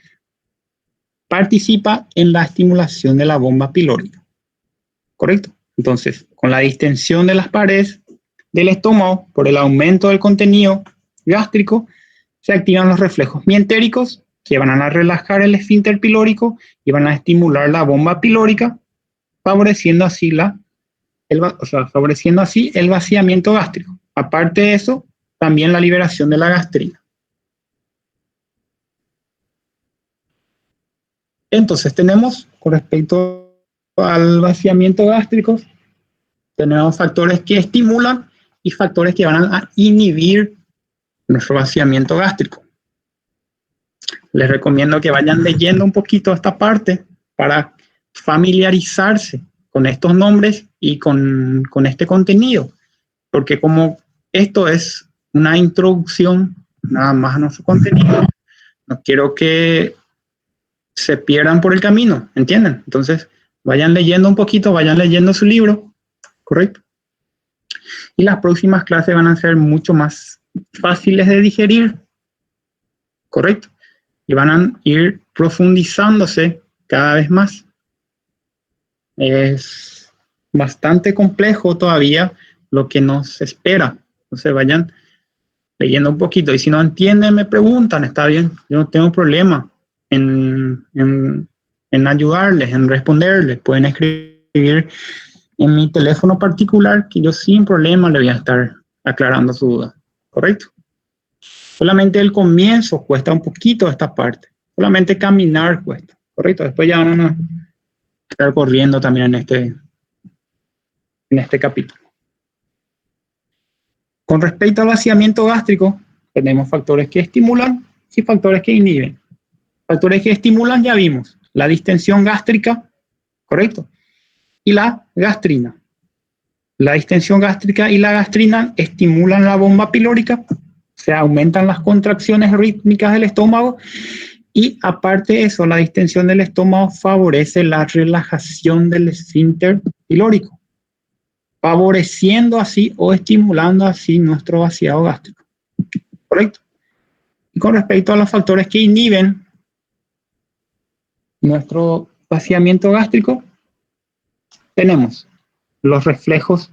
participa en la estimulación de la bomba pilórica. ¿Correcto? Entonces, con la distensión de las paredes del estómago por el aumento del contenido gástrico, se activan los reflejos mientéricos que van a relajar el esfínter pilórico y van a estimular la bomba pilórica, favoreciendo así el vaciamiento gástrico. Aparte de eso, también la liberación de la gastrina. Entonces tenemos, con respecto al vaciamiento gástrico, tenemos factores que estimulan y factores que van a inhibir nuestro vaciamiento gástrico. Les recomiendo que vayan leyendo un poquito esta parte para familiarizarse con estos nombres y con este contenido, porque como esto es una introducción nada más a nuestro contenido, no quiero que se pierdan por el camino, ¿entienden? Entonces, vayan leyendo un poquito, vayan leyendo su libro, ¿correcto? Y las próximas clases van a ser mucho más fáciles de digerir, ¿correcto? Y van a ir profundizándose cada vez más. Es bastante complejo todavía lo que nos espera. Entonces vayan leyendo un poquito. Y si no entienden, me preguntan, está bien. Yo no tengo problema en ayudarles, en responderles. Pueden escribir en mi teléfono particular que yo sin problema le voy a estar aclarando su duda. ¿Correcto? Solamente el comienzo cuesta un poquito esta parte. Solamente caminar cuesta. ¿Correcto? Después ya van a estar corriendo también en este capítulo. Con respecto al vaciamiento gástrico, tenemos factores que estimulan y factores que inhiben. Factores que estimulan ya vimos, la distensión gástrica, ¿correcto? Y la gastrina. La distensión gástrica y la gastrina estimulan la bomba pilórica, se aumentan las contracciones rítmicas del estómago y aparte de eso, la distensión del estómago favorece la relajación del esfínter pilórico, favoreciendo así o estimulando así nuestro vaciado gástrico. ¿Correcto? Y con respecto a los factores que inhiben nuestro vaciamiento gástrico, tenemos los reflejos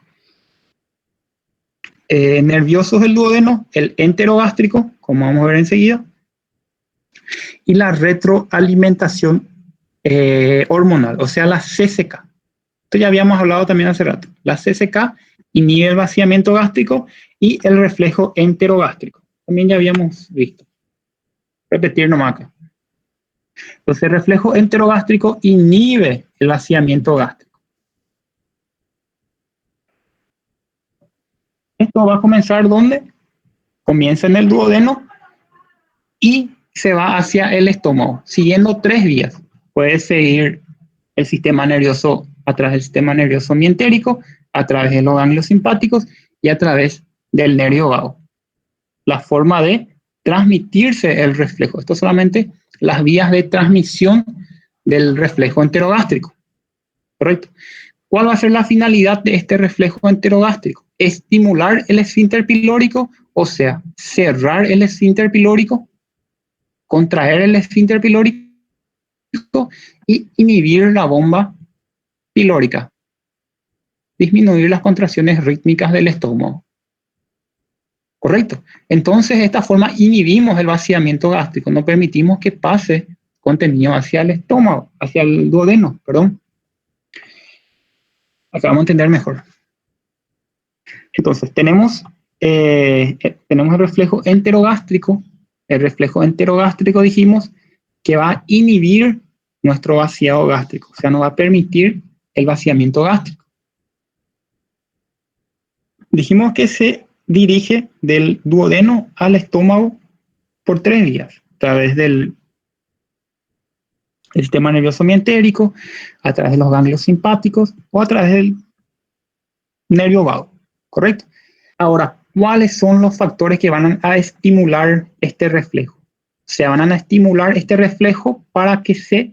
nerviosos del duodeno, el enterogástrico, como vamos a ver enseguida, y la retroalimentación hormonal, o sea, la CCK. Esto ya habíamos hablado también hace rato. La CCK inhibe el vaciamiento gástrico y el reflejo enterogástrico. También ya habíamos visto. Repetir nomás acá. Entonces, el reflejo enterogástrico inhibe el vaciamiento gástrico. Esto va a comenzar ¿dónde? Comienza en el duodeno y se va hacia el estómago, siguiendo 3 vías. Puede seguir el sistema nervioso a través del sistema nervioso mientérico, a través de los ganglios simpáticos y a través del nervio vago. La forma de transmitirse el reflejo. Esto solamente las vías de transmisión del reflejo enterogástrico. ¿Correcto? ¿Cuál va a ser la finalidad de este reflejo enterogástrico? Estimular el esfínter pilórico, o sea, cerrar el esfínter pilórico, contraer el esfínter pilórico y inhibir la bomba pilórica, disminuir las contracciones rítmicas del estómago. Correcto. Entonces, de esta forma inhibimos el vaciamiento gástrico, no permitimos que pase contenido hacia el estómago, hacia el duodeno, perdón. Acá vamos a entender mejor. Entonces, tenemos el reflejo enterogástrico. El reflejo enterogástrico dijimos que va a inhibir nuestro vaciado gástrico, o sea, no va a permitir el vaciamiento gástrico. Dijimos que se dirige del duodeno al estómago por 3 vías, a través del sistema nervioso mientérico, a través de los ganglios simpáticos o a través del nervio vago, ¿correcto? Ahora, ¿cuáles son los factores que van a estimular este reflejo? Se van a estimular este reflejo para que se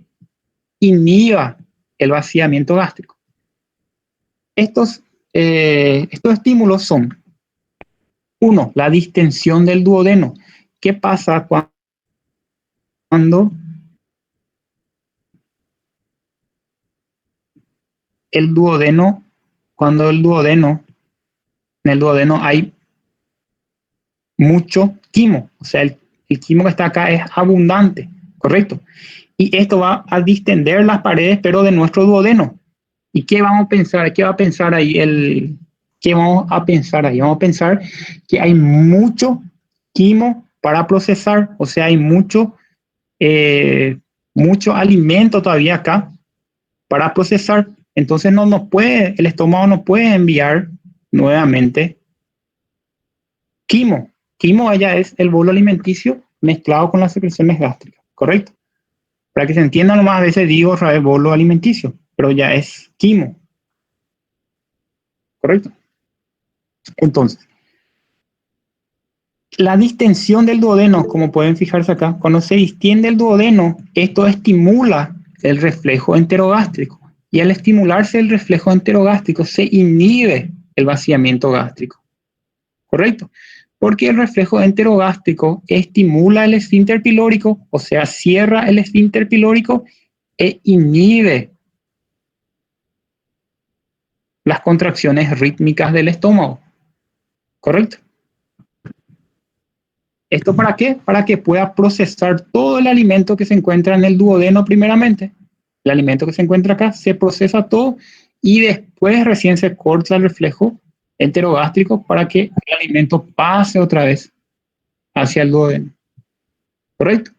inhiba el vaciamiento gástrico. Estos estímulos son: 1, la distensión del duodeno. ¿Qué pasa cuando en el duodeno hay mucho quimo? O sea, el quimo que está acá es abundante, ¿correcto? Y esto va a distender las paredes, pero de nuestro duodeno. ¿Y qué vamos a pensar? ¿Qué va a pensar ahí? ¿Qué vamos a pensar ahí? Vamos a pensar que hay mucho quimo para procesar, o sea, hay mucho alimento todavía acá para procesar. Entonces el estómago no puede enviar nuevamente quimo. Quimo allá es el bolo alimenticio mezclado con las secreciones gástricas, ¿correcto? Para que se entienda, nomás a veces digo otra vez bolo alimenticio, pero ya es quimo, ¿correcto? Entonces, la distensión del duodeno, como pueden fijarse acá, cuando se distiende el duodeno, esto estimula el reflejo enterogástrico. Y al estimularse el reflejo enterogástrico, se inhibe el vaciamiento gástrico, ¿correcto? Porque el reflejo enterogástrico estimula el esfínter pilórico, o sea, cierra el esfínter pilórico e inhibe las contracciones rítmicas del estómago, ¿correcto? ¿Esto para qué? Para que pueda procesar todo el alimento que se encuentra en el duodeno primeramente. El alimento que se encuentra acá se procesa todo y después recién se corta el reflejo enterogástrico para que el alimento pase otra vez hacia el duodeno. ¿Correcto?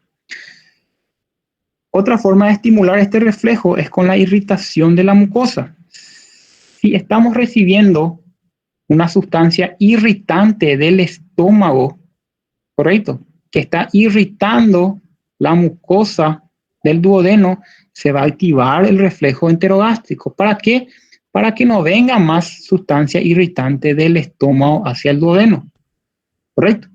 Otra forma de estimular este reflejo es con la irritación de la mucosa. Si estamos recibiendo una sustancia irritante del estómago, ¿correcto?, que está irritando la mucosa del duodeno, se va a activar el reflejo enterogástrico. ¿Para qué? Para que no venga más sustancia irritante del estómago hacia el duodeno, ¿correcto?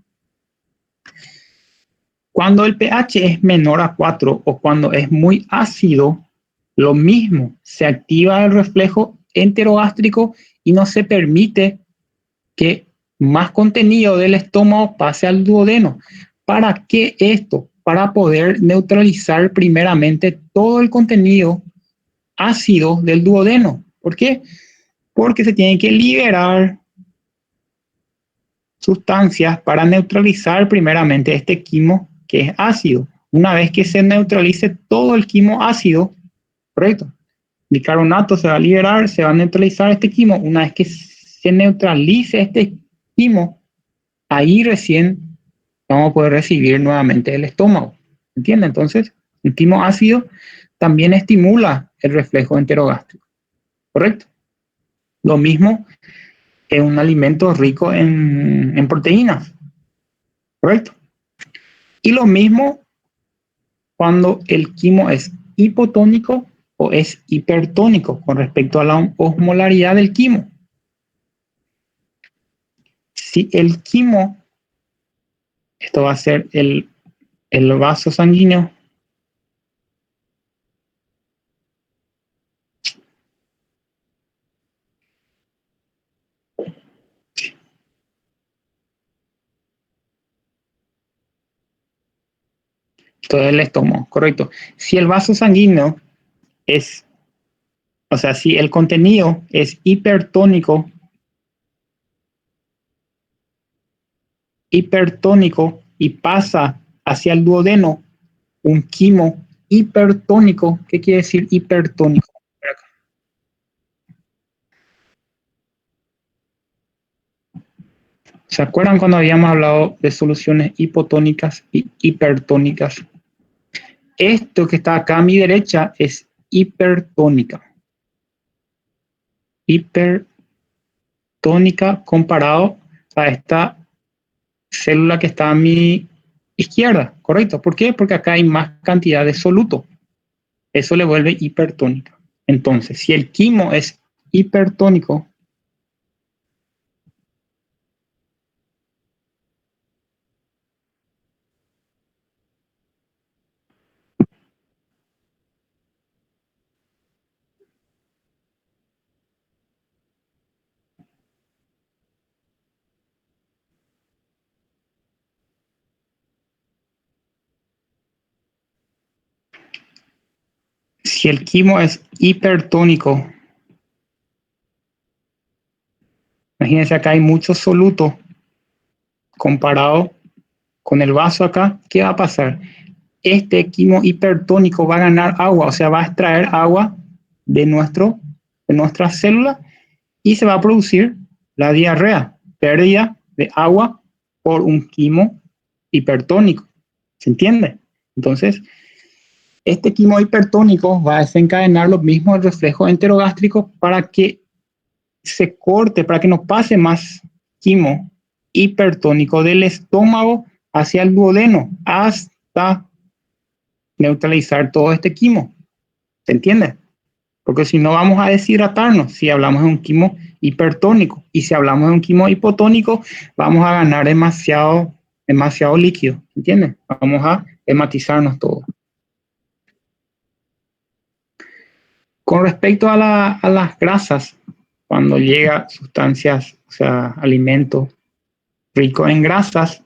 Cuando el pH es menor a 4 o cuando es muy ácido, lo mismo, se activa el reflejo enterogástrico y no se permite que más contenido del estómago pase al duodeno. ¿Para qué esto? Para poder neutralizar primeramente todo el contenido ácido del duodeno. ¿Por qué? Porque se tienen que liberar sustancias para neutralizar primeramente este quimo que es ácido. Una vez que se neutralice todo el quimo ácido, correcto, bicarbonato se va a liberar, se va a neutralizar este quimo. Una vez que se neutralice este quimo, ahí recién vamos a poder recibir nuevamente el estómago. ¿Entiende? Entonces, el quimo ácido también estimula el reflejo enterogástrico. ¿Correcto? Lo mismo que un alimento rico en proteínas. ¿Correcto? Y lo mismo cuando el quimo es hipotónico o es hipertónico con respecto a la osmolaridad del quimo. Si el quimo, esto va a ser el vaso sanguíneo, todo el estómago, correcto. Si el vaso sanguíneo es, o sea, si el contenido es hipertónico, hipertónico y pasa hacia el duodeno, un quimo hipertónico. ¿Qué quiere decir hipertónico? ¿Se acuerdan cuando habíamos hablado de soluciones hipotónicas y hipertónicas? Esto que está acá a mi derecha es hipertónica. Hipertónica comparado a esta célula que está a mi izquierda, ¿correcto? ¿Por qué? Porque acá hay más cantidad de soluto. Eso le vuelve hipertónica. Entonces, si el quimo es hipertónico, si el quimo es hipertónico, imagínense acá hay mucho soluto comparado con el vaso acá, ¿qué va a pasar? Este quimo hipertónico va a ganar agua, o sea, va a extraer agua de, de nuestra célula y se va a producir la diarrea, pérdida de agua por un quimo hipertónico. ¿Se entiende? Entonces, este quimo hipertónico va a desencadenar lo mismo el reflejo enterogástrico para que se corte, para que no pase más quimo hipertónico del estómago hacia el duodeno hasta neutralizar todo este quimo. ¿Se entiende? Porque si no vamos a deshidratarnos si hablamos de un quimo hipertónico. Y si hablamos de un quimo hipotónico, vamos a ganar demasiado líquido. ¿Entiendes? Vamos a hematizarnos todo. Con respecto a las grasas, cuando llega sustancias, o sea, alimentos ricos en grasas,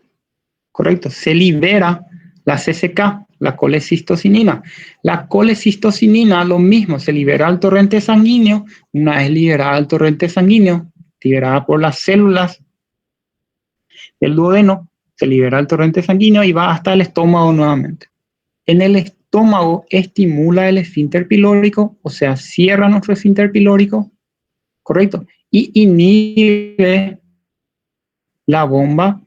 correcto, se libera la CCK, la colecistocinina. La colecistocinina, lo mismo, se libera al torrente sanguíneo. Una vez liberada al torrente sanguíneo, liberada por las células del duodeno, se libera el torrente sanguíneo y va hasta el estómago nuevamente. En el estómago estimula el esfínter pilórico, o sea, cierra nuestro esfínter pilórico, correcto, y inhibe la bomba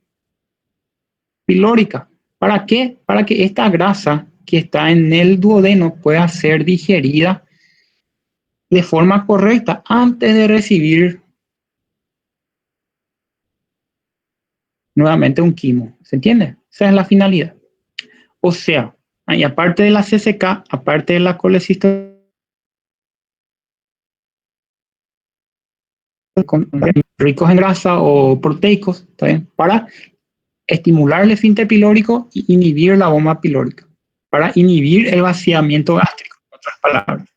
pilórica. ¿Para qué? Para que esta grasa que está en el duodeno pueda ser digerida de forma correcta antes de recibir nuevamente un quimo. ¿Se entiende? Esa es la finalidad. O sea, y aparte de la CCK, aparte de la colecistosis ricos en grasa o proteicos, ¿está bien? Para estimular el esfínter pilórico y inhibir la bomba pilórica, para inhibir el vaciamiento gástrico, en otras palabras.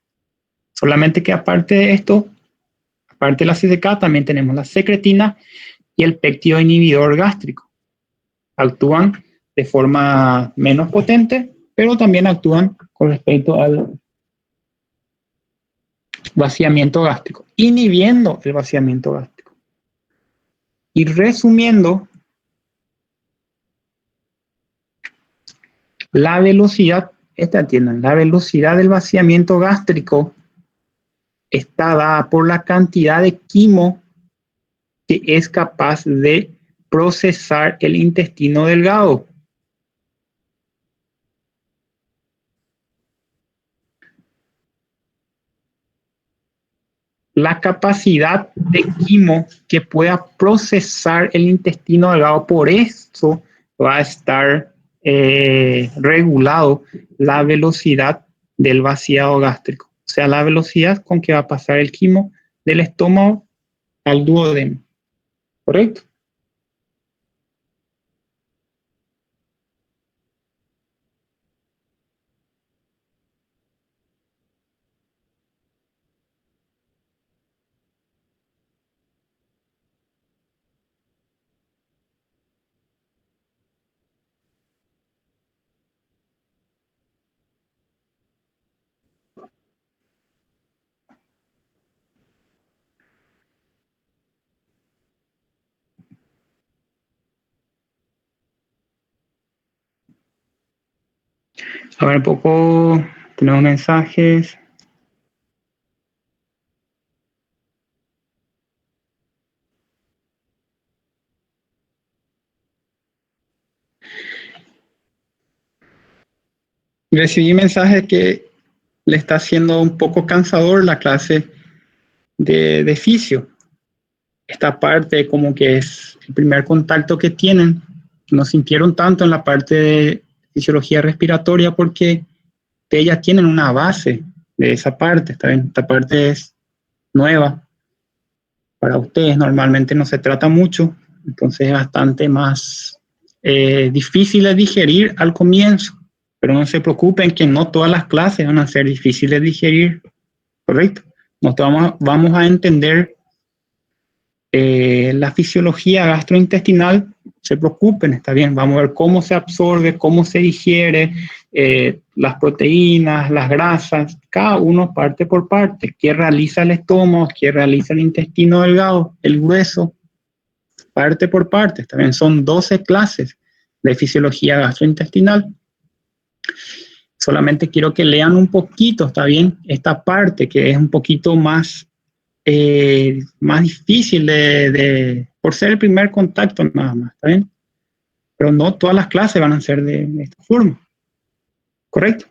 Solamente que aparte de esto, aparte de la CCK, también tenemos la secretina y el péptido inhibidor gástrico. Actúan de forma menos potente, pero también actúan con respecto al vaciamiento gástrico, inhibiendo el vaciamiento gástrico. Y resumiendo, la velocidad, entiendan, la velocidad del vaciamiento gástrico está dada por la cantidad de quimo que es capaz de procesar el intestino delgado. La capacidad de quimo que pueda procesar el intestino delgado, por eso va a estar regulado la velocidad del vaciado gástrico, o sea, la velocidad con que va a pasar el quimo del estómago al duodeno, ¿correcto? A ver, un poco, tenemos mensajes. Recibí mensajes que le está haciendo un poco cansador la clase de fisio. Esta parte como que es el primer contacto que tienen. No sintieron tanto en la parte de fisiología respiratoria porque ellas tienen una base de esa parte. ¿Está bien? Esta parte es nueva para ustedes, normalmente no se trata mucho, entonces es bastante más difícil de digerir al comienzo, pero no se preocupen que no todas las clases van a ser difíciles de digerir, ¿correcto? Nosotros vamos a entender la fisiología gastrointestinal, se preocupen, está bien, vamos a ver cómo se absorbe, cómo se digiere, las proteínas, las grasas, cada uno parte por parte, qué realiza el estómago, qué realiza el intestino delgado, el grueso, parte por parte, está bien, son 12 clases de fisiología gastrointestinal. Solamente quiero que lean un poquito, está bien, esta parte que es un poquito más más difícil por ser el primer contacto nada más, ¿está bien? Pero no todas las clases van a ser de esta forma, ¿correcto?